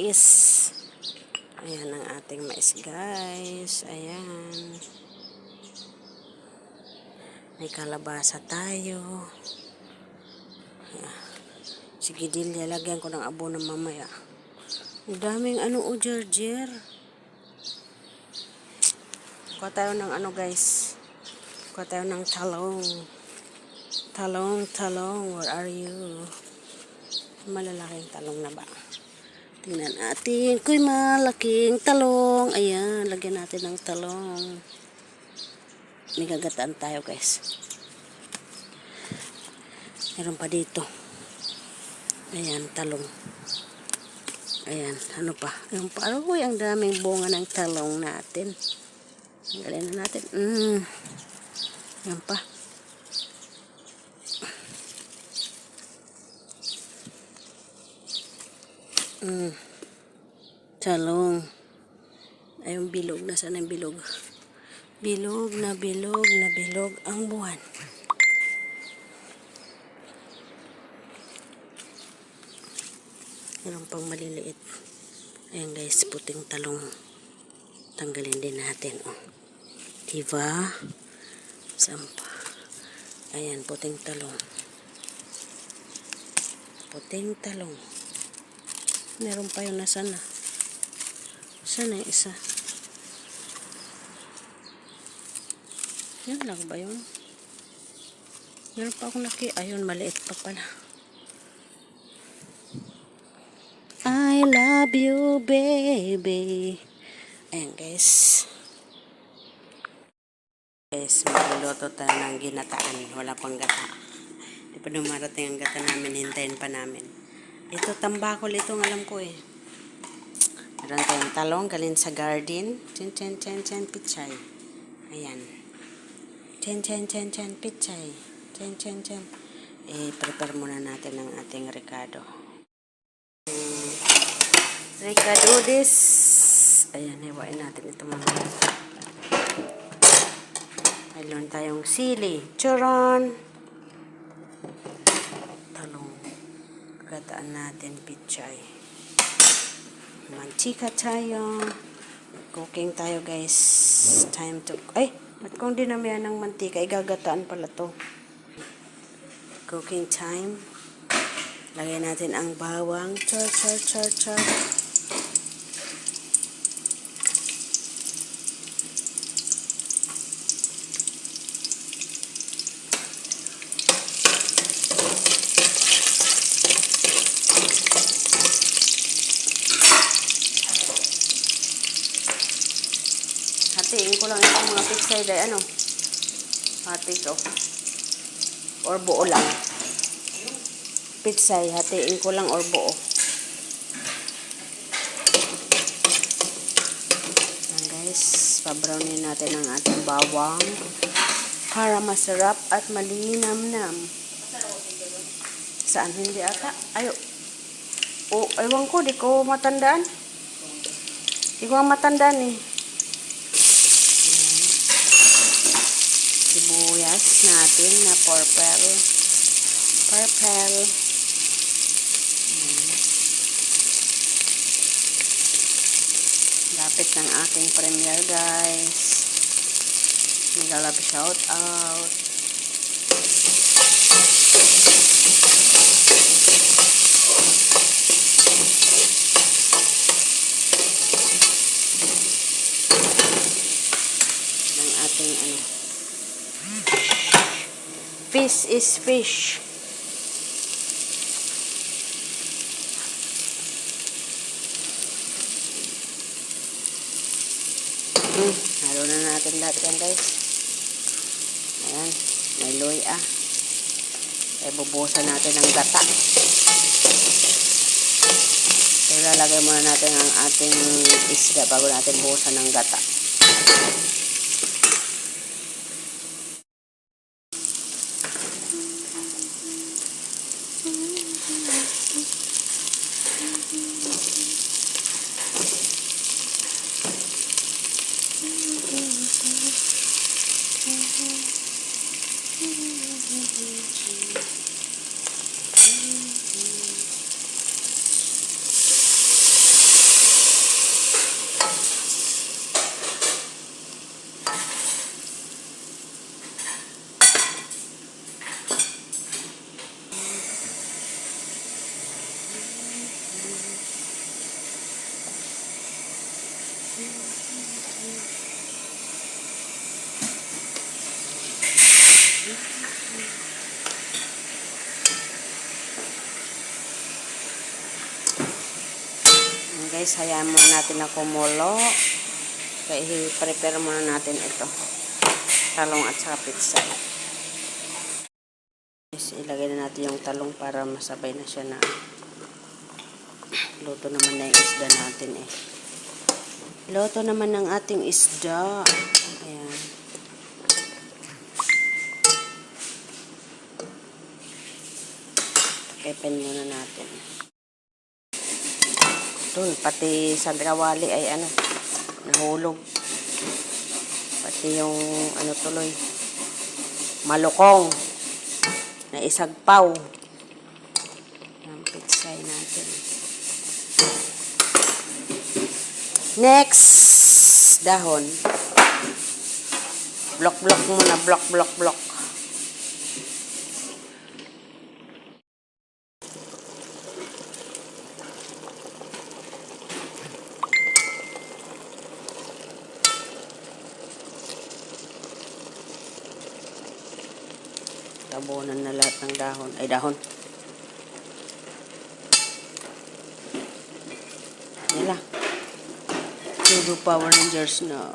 mais. Ayan ang ating mais, guys. Ayan. May kalabasa tayo. Ayan. Sige, Delia, lagyan ko ng abono mamaya. Ang daming Gerger. Kuha tayo ng guys. Kuha tayo ng talong. Talong, where are you? Malalaking talong na ba? Tingnan natin. Kuy, malaking talong. Ayan, lagyan natin ng talong. May gagataan tayo, guys. Meron pa dito. Ayan, talong. Ayan, ano pa? Ayan pa. Uy, ang daming bunga ng talong natin. Tanggalin na natin. Ayan pa. Talong. Ayun, bilog. Nasaan ang bilog? Bilog ang buwan. Meron pang maliliit. Ayan, guys, puting talong. Tanggalin din natin. Oh. Diba? Sampa. Ayan, puting talong. Puting talong. Meron pa yun na sana. Sana yung isa. Yan lang ba yun? Meron pa akong ayun, maliit pa pala. I love you, baby. Ayan, guys. Guys, magluluto tayo ng ginataan. Wala pang gata. Di pa dumarating ang gata namin. Hintayin pa namin. Ito, tambakol. Itong alam ko eh. Meron tayong talong. Galing sa garden. Chen, pichay. Ayan. Chen, pichay. Chen. Prepare muna natin ang ating ricado. Ricado this. Ayan, hiwain natin ito mamaya. Mayroon tayong sili. Charon! Talong. Gataan natin, pichay. Mantika tayo. Cooking tayo, guys. Time to... Ay! Ba't kung dinamihan ng mantika, igagataan pala to. Cooking time. Lagay natin ang bawang. Char. Hatiin ko lang itong mga pitsay dahil hati ko. Or buo lang. Pitsay, hatiin ko lang or buo. Ayan, guys, pabrownin natin ang ating bawang para masarap at malinamnam. Saan? Hindi ata? Ewan ko, di ko matandaan. Di ko matandaan eh. Sibuyas natin na purple. Lapit ng aking premiere, guys. Nagalap shout out. Ng ating fish is fish. Halo na natin lahat yan, guys. Ayan, may luya. Ay, bubuhusan natin ng gata. So, lalagay muna natin ang ating isda bago natin buhusan ng gata. Guys, hayaan muna natin na kumulo. Kaya i-prepare muna natin ito. Talong at saka pizza. Guys, ilagay na natin yung talong para masabay na siya na luto naman na yung isda natin eh. Luto naman ng ating isda. Ayan. Takipin muna natin. Doon, pati sa kawali ay nahulog. Pati yung tuloy, malukong na isagpaw. Ang pitsay natin. Next, dahon. Block muna, block. Tabunan na lahat ng dahon. Ay, dahon. Nila. Puro Power Rangers na